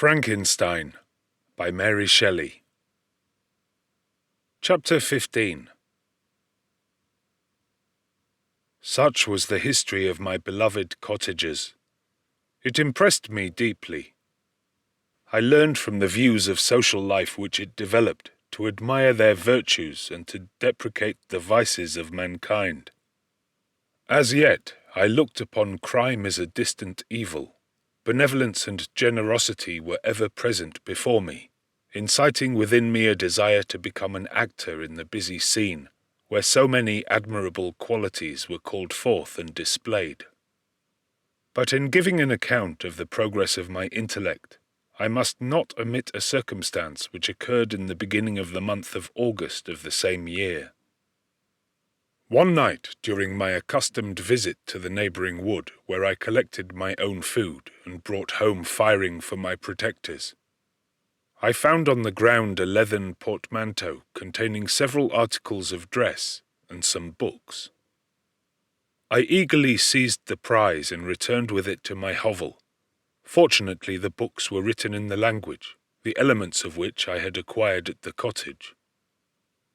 Frankenstein by Mary Shelley. Chapter 15. Such was the history of my beloved cottagers. It impressed me deeply. I learned from the views of social life which it developed to admire their virtues and to deprecate the vices of mankind. As yet, I looked upon crime as a distant evil. Benevolence and generosity were ever present before me, inciting within me a desire to become an actor in the busy scene, where so many admirable qualities were called forth and displayed. But in giving an account of the progress of my intellect, I must not omit a circumstance which occurred in the beginning of the month of August of the same year. One night, during my accustomed visit to the neighbouring wood, where I collected my own food and brought home firing for my protectors, I found on the ground a leathern portmanteau containing several articles of dress and some books. I eagerly seized the prize and returned with it to my hovel. Fortunately, the books were written in the language, the elements of which I had acquired at the cottage.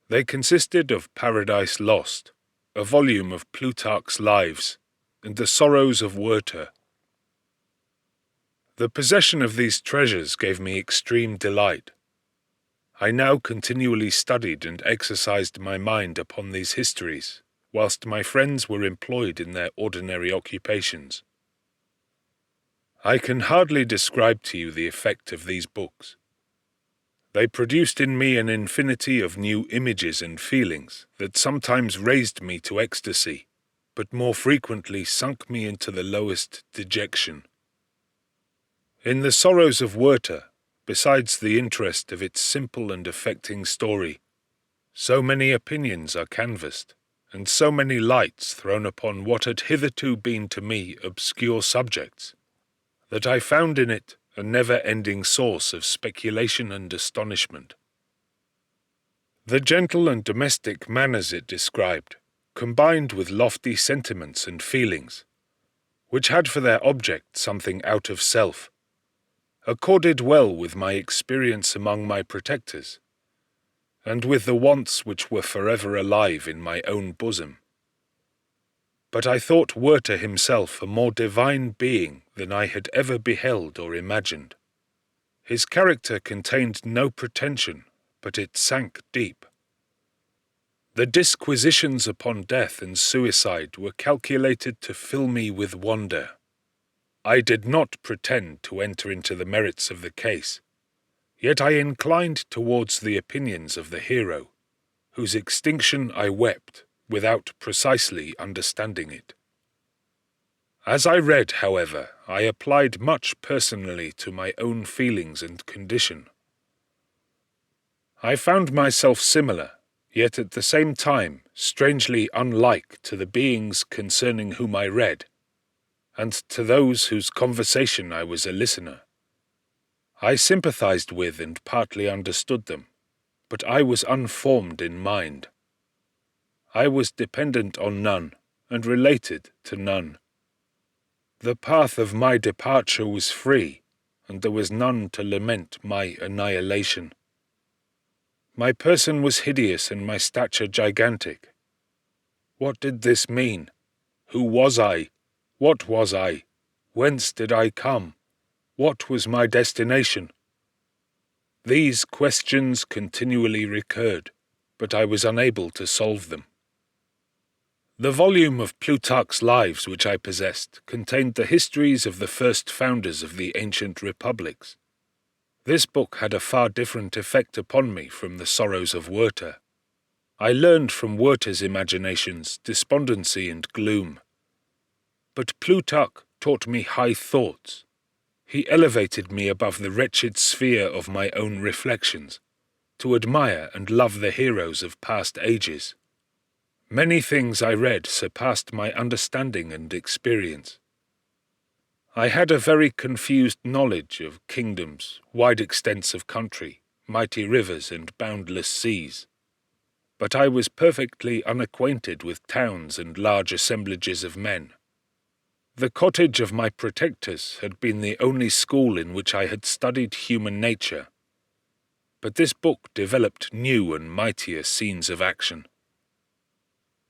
They consisted of Paradise Lost, a volume of Plutarch's Lives, and the Sorrows of Werter. The possession of these treasures gave me extreme delight. I now continually studied and exercised my mind upon these histories, whilst my friends were employed in their ordinary occupations. I can hardly describe to you the effect of these books. They produced in me an infinity of new images and feelings that sometimes raised me to ecstasy, but more frequently sunk me into the lowest dejection. In the Sorrows of Werter, besides the interest of its simple and affecting story, so many opinions are canvassed, and so many lights thrown upon what had hitherto been to me obscure subjects, that I found in it a never-ending source of speculation and astonishment. The gentle and domestic manners it described, combined with lofty sentiments and feelings, which had for their object something out of self, accorded well with my experience among my protectors, and with the wants which were forever alive in my own bosom. But I thought Werter himself a more divine being than I had ever beheld or imagined. His character contained no pretension, but it sank deep. The disquisitions upon death and suicide were calculated to fill me with wonder. I did not pretend to enter into the merits of the case, yet I inclined towards the opinions of the hero, whose extinction I wept, without precisely understanding it. As I read, however, I applied much personally to my own feelings and condition. I found myself similar, yet at the same time strangely unlike to the beings concerning whom I read, and to those whose conversation I was a listener. I sympathized with and partly understood them, but I was unformed in mind. I was dependent on none, and related to none. The path of my departure was free, and there was none to lament my annihilation. My person was hideous and my stature gigantic. What did this mean? Who was I? What was I? Whence did I come? What was my destination? These questions continually recurred, but I was unable to solve them. The volume of Plutarch's Lives which I possessed contained the histories of the first founders of the ancient republics. This book had a far different effect upon me from the Sorrows of Werter. I learned from Werter's imaginations despondency and gloom. But Plutarch taught me high thoughts. He elevated me above the wretched sphere of my own reflections, to admire and love the heroes of past ages. Many things I read surpassed my understanding and experience. I had a very confused knowledge of kingdoms, wide extents of country, mighty rivers and boundless seas. But I was perfectly unacquainted with towns and large assemblages of men. The cottage of my protectors had been the only school in which I had studied human nature, but this book developed new and mightier scenes of action.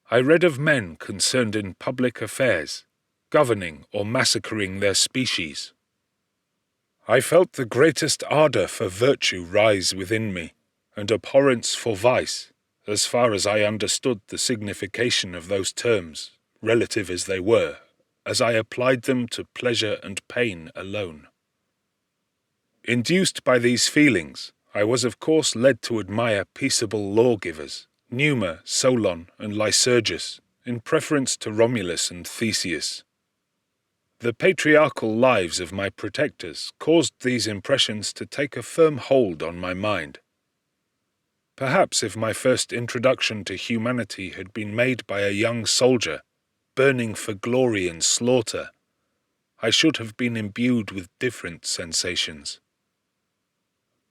I read of men concerned in public affairs, governing or massacring their species. I felt the greatest ardour for virtue rise within me, and abhorrence for vice, as far as I understood the signification of those terms, relative as they were, as I applied them to pleasure and pain alone. Induced by these feelings, I was of course led to admire peaceable lawgivers, Numa, Solon, and Lycurgus, in preference to Romulus and Theseus. The patriarchal lives of my protectors caused these impressions to take a firm hold on my mind. Perhaps if my first introduction to humanity had been made by a young soldier, burning for glory and slaughter, I should have been imbued with different sensations.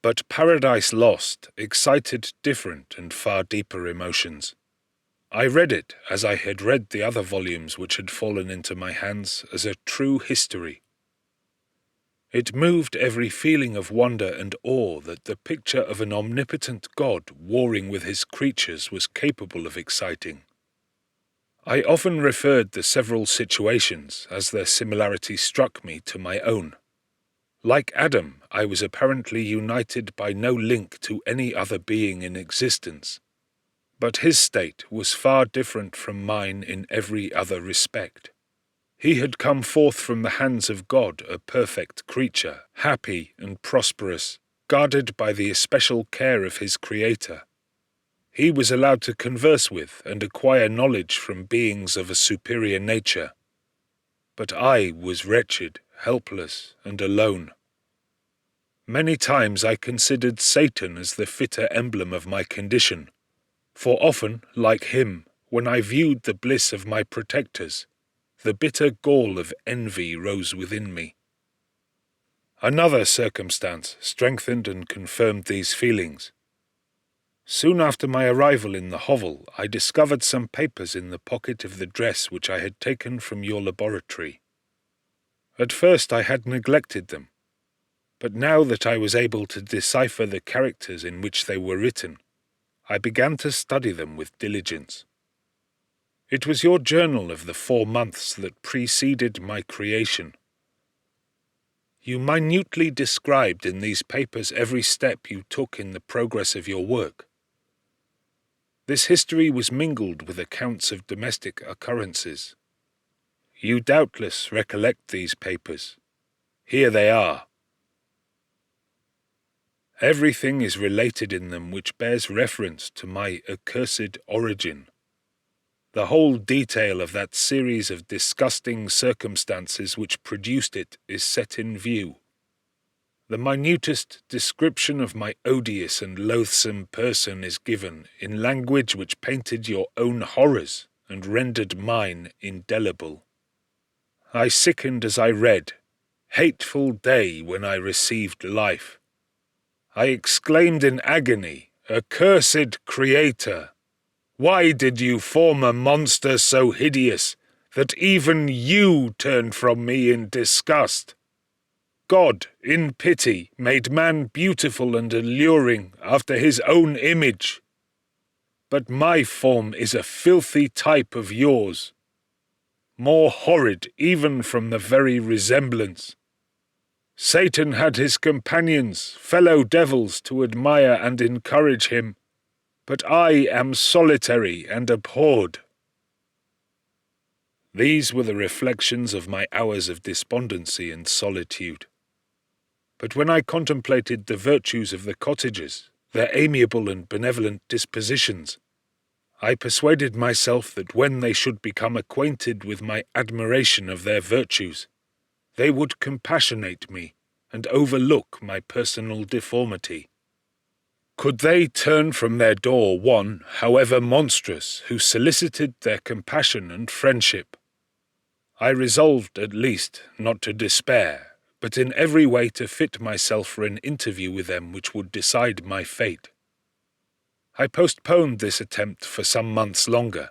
But Paradise Lost excited different and far deeper emotions. I read it, as I had read the other volumes which had fallen into my hands, as a true history. It moved every feeling of wonder and awe that the picture of an omnipotent God warring with his creatures was capable of exciting. I often referred the several situations, as their similarity struck me, to my own. Like Adam, I was apparently united by no link to any other being in existence, but his state was far different from mine in every other respect. He had come forth from the hands of God a perfect creature, happy and prosperous, guarded by the especial care of his Creator. He was allowed to converse with and acquire knowledge from beings of a superior nature. But I was wretched, helpless, and alone. Many times I considered Satan as the fitter emblem of my condition, for often, like him, when I viewed the bliss of my protectors, the bitter gall of envy rose within me. Another circumstance strengthened and confirmed these feelings. Soon after my arrival in the hovel, I discovered some papers in the pocket of the dress which I had taken from your laboratory. At first I had neglected them, but now that I was able to decipher the characters in which they were written, I began to study them with diligence. It was your journal of the 4 months that preceded my creation. You minutely described in these papers every step you took in the progress of your work. This history was mingled with accounts of domestic occurrences. You doubtless recollect these papers. Here they are. Everything is related in them which bears reference to my accursed origin. The whole detail of that series of disgusting circumstances which produced it is set in view. The minutest description of my odious and loathsome person is given in language which painted your own horrors and rendered mine indelible. I sickened as I read, hateful day when I received life. I exclaimed in agony, accursed Creator! Why did you form a monster so hideous that even you turned from me in disgust? God, in pity, made man beautiful and alluring after his own image. But my form is a filthy type of yours, more horrid even from the very resemblance. Satan had his companions, fellow devils, to admire and encourage him, but I am solitary and abhorred. These were the reflections of my hours of despondency and solitude. But when I contemplated the virtues of the cottagers, their amiable and benevolent dispositions, I persuaded myself that when they should become acquainted with my admiration of their virtues, they would compassionate me and overlook my personal deformity. Could they turn from their door one, however monstrous, who solicited their compassion and friendship? I resolved, at least, not to despair, but in every way to fit myself for an interview with them which would decide my fate. I postponed this attempt for some months longer,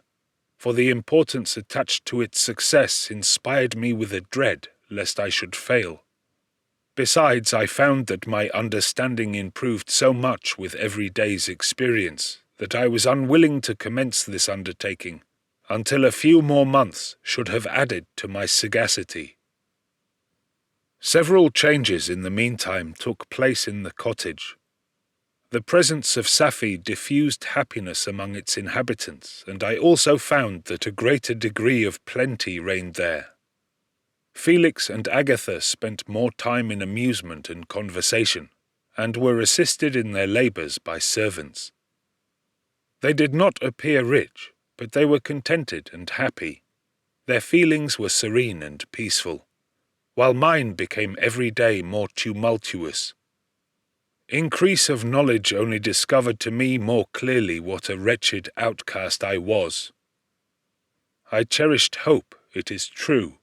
for the importance attached to its success inspired me with a dread lest I should fail. Besides, I found that my understanding improved so much with every day's experience that I was unwilling to commence this undertaking until a few more months should have added to my sagacity. Several changes in the meantime took place in the cottage. The presence of Safie diffused happiness among its inhabitants, and I also found that a greater degree of plenty reigned there. Felix and Agatha spent more time in amusement and conversation, and were assisted in their labours by servants. They did not appear rich, but they were contented and happy. Their feelings were serene and peaceful, while mine became every day more tumultuous. Increase of knowledge only discovered to me more clearly what a wretched outcast I was. I cherished hope, it is true,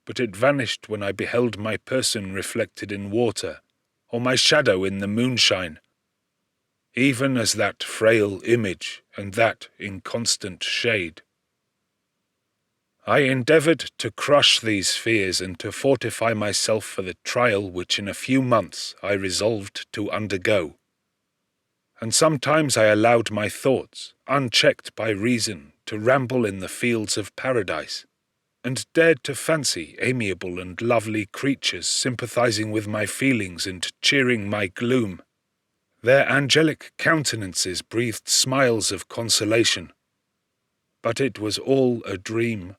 but it vanished when I beheld my person reflected in water, or my shadow in the moonshine, even as that frail image, and that in constant shade. I endeavoured to crush these fears and to fortify myself for the trial which in a few months I resolved to undergo. And sometimes I allowed my thoughts, unchecked by reason, to ramble in the fields of paradise, and dared to fancy amiable and lovely creatures sympathizing with my feelings and cheering my gloom. Their angelic countenances breathed smiles of consolation. But it was all a dream.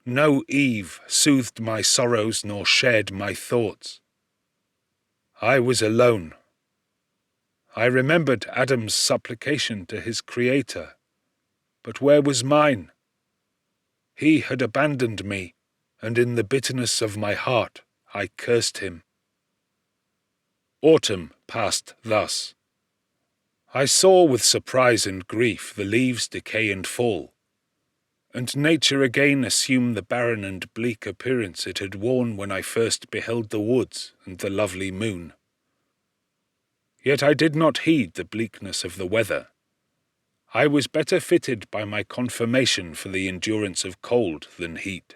No Eve soothed my sorrows nor shared my thoughts. I was alone. I remembered Adam's supplication to his Creator, but where was mine? He had abandoned me, and in the bitterness of my heart I cursed him. Autumn passed thus. I saw with surprise and grief the leaves decay and fall, and nature again assumed the barren and bleak appearance it had worn when I first beheld the woods and the lovely moon. Yet I did not heed the bleakness of the weather. I was better fitted by my conformation for the endurance of cold than heat.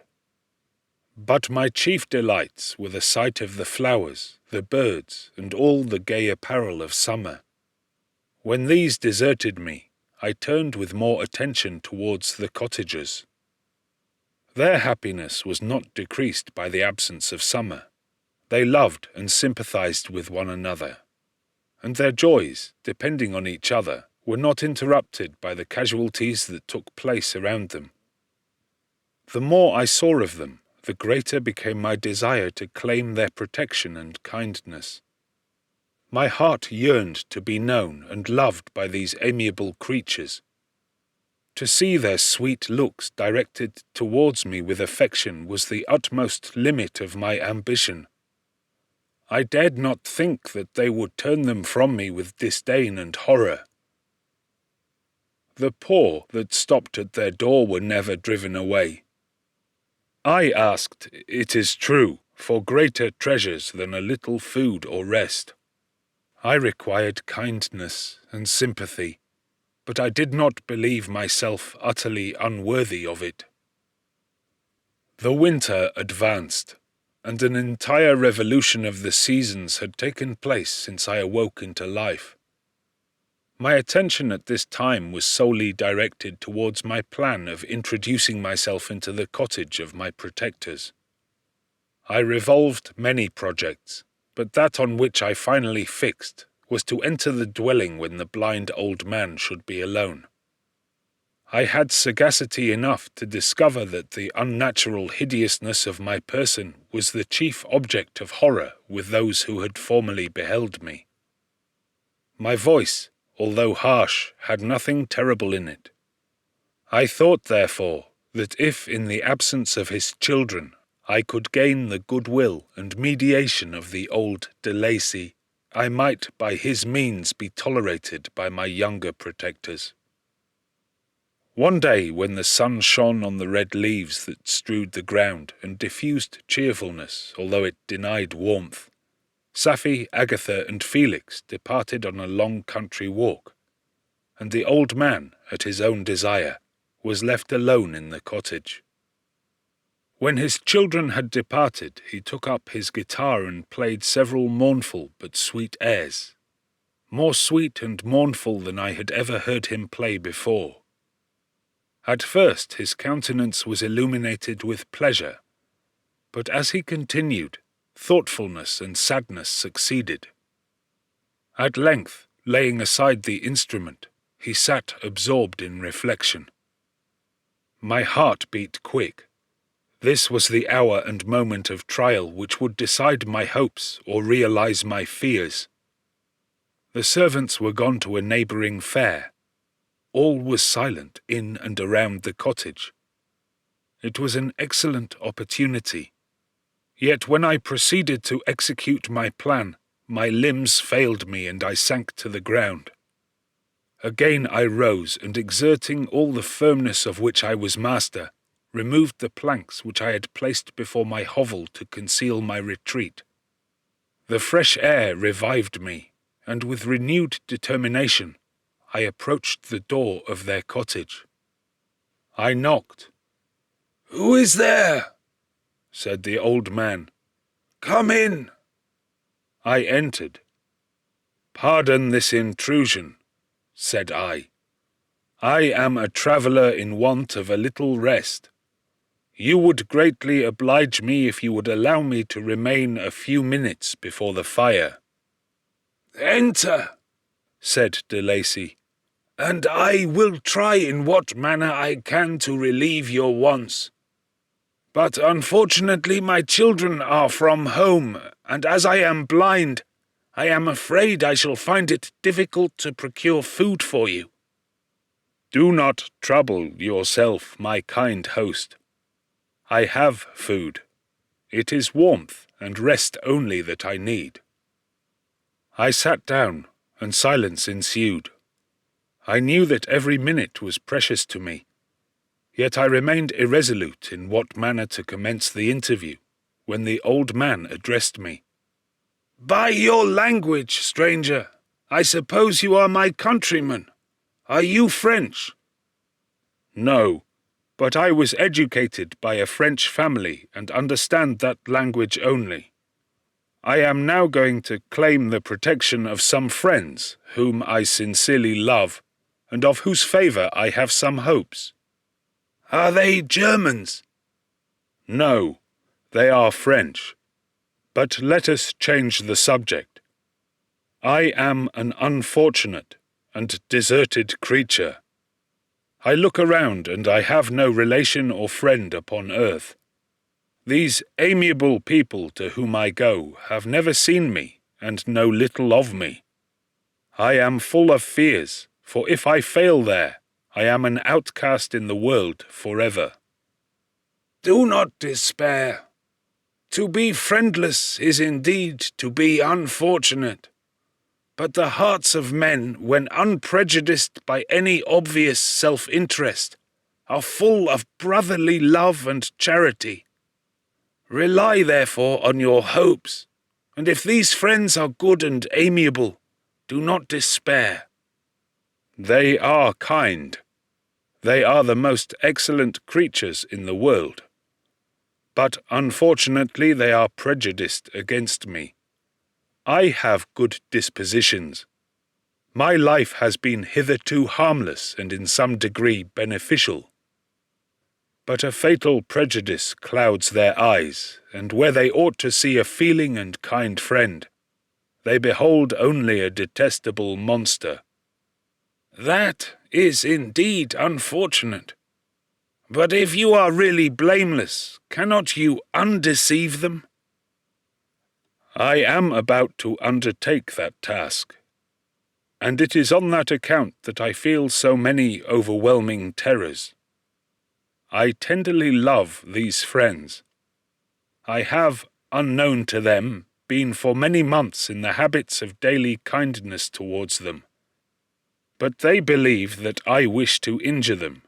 But my chief delights were the sight of the flowers, the birds, and all the gay apparel of summer. When these deserted me, I turned with more attention towards the cottagers. Their happiness was not decreased by the absence of summer. They loved and sympathized with one another, and their joys, depending on each other, were not interrupted by the casualties that took place around them. The more I saw of them, the greater became my desire to claim their protection and kindness. My heart yearned to be known and loved by these amiable creatures. To see their sweet looks directed towards me with affection was the utmost limit of my ambition. I dared not think that they would turn them from me with disdain and horror. The poor that stopped at their door were never driven away. I asked, it is true, for greater treasures than a little food or rest. I required kindness and sympathy, but I did not believe myself utterly unworthy of it. The winter advanced, and an entire revolution of the seasons had taken place since I awoke into life. My attention at this time was solely directed towards my plan of introducing myself into the cottage of my protectors. I revolved many projects, but that on which I finally fixed was to enter the dwelling when the blind old man should be alone. I had sagacity enough to discover that the unnatural hideousness of my person was the chief object of horror with those who had formerly beheld me. My voice, although harsh, had nothing terrible in it. I thought, therefore, that if in the absence of his children I could gain the goodwill and mediation of the old de Lacey, I might by his means be tolerated by my younger protectors. One day, when the sun shone on the red leaves that strewed the ground and diffused cheerfulness, although it denied warmth, Safie, Agatha, and Felix departed on a long country walk, and the old man, at his own desire, was left alone in the cottage. When his children had departed, he took up his guitar and played several mournful but sweet airs, more sweet and mournful than I had ever heard him play before. At first his countenance was illuminated with pleasure, but as he continued, thoughtfulness and sadness succeeded. At length, laying aside the instrument, he sat absorbed in reflection. My heart beat quick. This was the hour and moment of trial which would decide my hopes or realize my fears. The servants were gone to a neighbouring fair. All was silent in and around the cottage. It was an excellent opportunity. Yet when I proceeded to execute my plan, my limbs failed me and I sank to the ground. Again I rose, and exerting all the firmness of which I was master, removed the planks which I had placed before my hovel to conceal my retreat. The fresh air revived me, and with renewed determination I approached the door of their cottage. I knocked. "Who is there?" said the old man. "Come in." I entered. "Pardon this intrusion," said I. "I am a traveller in want of a little rest. You would greatly oblige me if you would allow me to remain a few minutes before the fire." "Enter," said de Lacey, "and I will try in what manner I can to relieve your wants. But unfortunately my children are from home, and as I am blind, I am afraid I shall find it difficult to procure food for you." "Do not trouble yourself, my kind host. I have food. It is warmth and rest only that I need." I sat down, and silence ensued. I knew that every minute was precious to me, yet I remained irresolute in what manner to commence the interview, when the old man addressed me. "By your language, stranger, I suppose you are my countryman. Are you French?" "No, but I was educated by a French family and understand that language only. I am now going to claim the protection of some friends whom I sincerely love, and of whose favour I have some hopes." "Are they Germans?" "No, they are French. But let us change the subject. I am an unfortunate and deserted creature. I look around, and I have no relation or friend upon earth. These amiable people to whom I go have never seen me, and know little of me. I am full of fears, for if I fail there, I am an outcast in the world forever." "Do not despair. To be friendless is indeed to be unfortunate. But the hearts of men, when unprejudiced by any obvious self-interest, are full of brotherly love and charity. Rely therefore on your hopes, and if these friends are good and amiable, do not despair." "They are kind. They are the most excellent creatures in the world. But unfortunately they are prejudiced against me. I have good dispositions. My life has been hitherto harmless and in some degree beneficial. But a fatal prejudice clouds their eyes, and where they ought to see a feeling and kind friend, they behold only a detestable monster." "That is indeed unfortunate. But if you are really blameless, cannot you undeceive them?" "I am about to undertake that task, and it is on that account that I feel so many overwhelming terrors. I tenderly love these friends. I have, unknown to them, been for many months in the habits of daily kindness towards them. But they believe that I wish to injure them,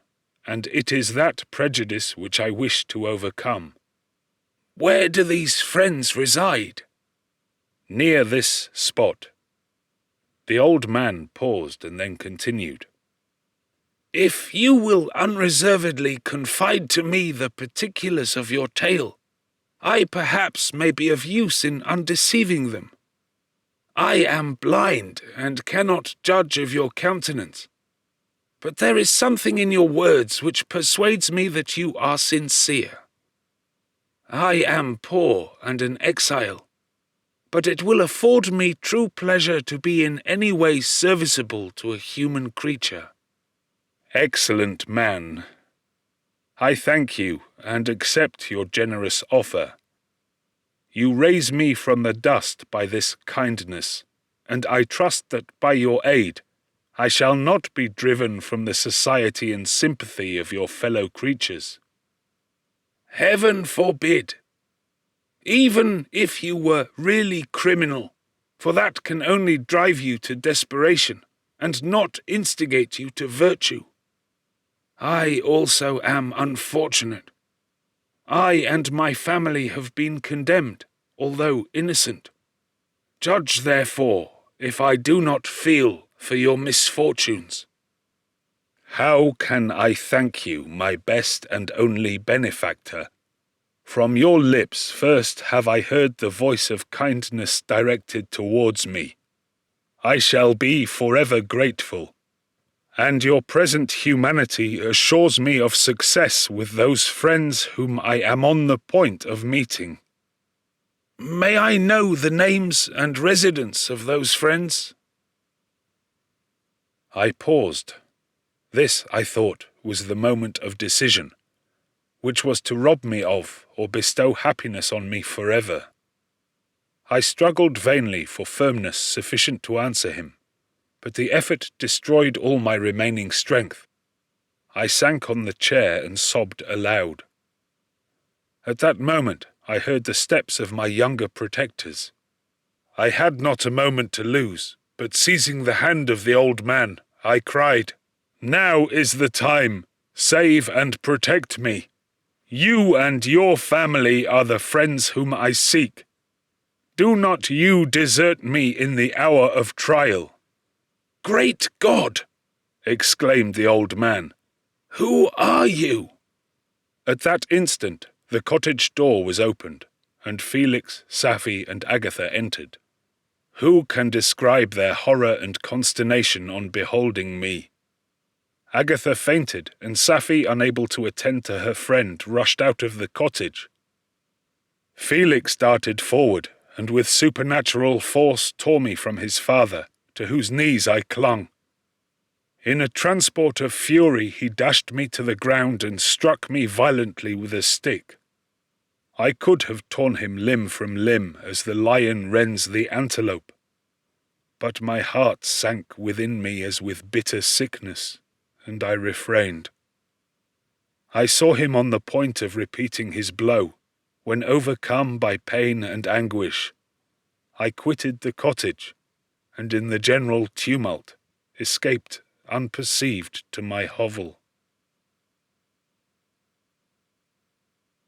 and it is that prejudice which I wish to overcome." "Where do these friends reside?" "Near this spot." The old man paused and then continued. If you will unreservedly confide to me the particulars of your tale, I perhaps may be of use in undeceiving them. I am blind and cannot judge of your countenance, but there is something in your words which persuades me that you are sincere. I am poor and an exile, but it will afford me true pleasure to be in any way serviceable to a human creature. Excellent man. I thank you and accept your generous offer. You raise me from the dust by this kindness, and I trust that by your aid I shall not be driven from the society and sympathy of your fellow creatures. Heaven forbid! Even if you were really criminal, for that can only drive you to desperation and not instigate you to virtue. I also am unfortunate. I and my family have been condemned, although innocent. Judge, therefore, if I do not feel for your misfortunes. How can I thank you, my best and only benefactor? From your lips first have I heard the voice of kindness directed towards me. I shall be forever grateful, and your present humanity assures me of success with those friends whom I am on the point of meeting. May I know the names and residence of those friends? I paused. This, I thought, was the moment of decision, which was to rob me of or bestow happiness on me forever. I struggled vainly for firmness sufficient to answer him, but the effort destroyed all my remaining strength. I sank on the chair and sobbed aloud. At that moment I heard the steps of my younger protectors. I had not a moment to lose, but seizing the hand of the old man, I cried, "Now is the time! Save and protect me! You and your family are the friends whom I seek. Do not you desert me in the hour of trial." "Great God!" exclaimed the old man. "Who are you?" At that instant the cottage door was opened, and Felix, Safie, and Agatha entered. Who can describe their horror and consternation on beholding me? Agatha fainted, and Safie, unable to attend to her friend, rushed out of the cottage. Felix darted forward, and with supernatural force tore me from his father, to whose knees I clung. In a transport of fury he dashed me to the ground and struck me violently with a stick. I could have torn him limb from limb as the lion rends the antelope, but my heart sank within me as with bitter sickness, and I refrained. I saw him on the point of repeating his blow, when overcome by pain and anguish, I quitted the cottage, and in the general tumult escaped unperceived to my hovel.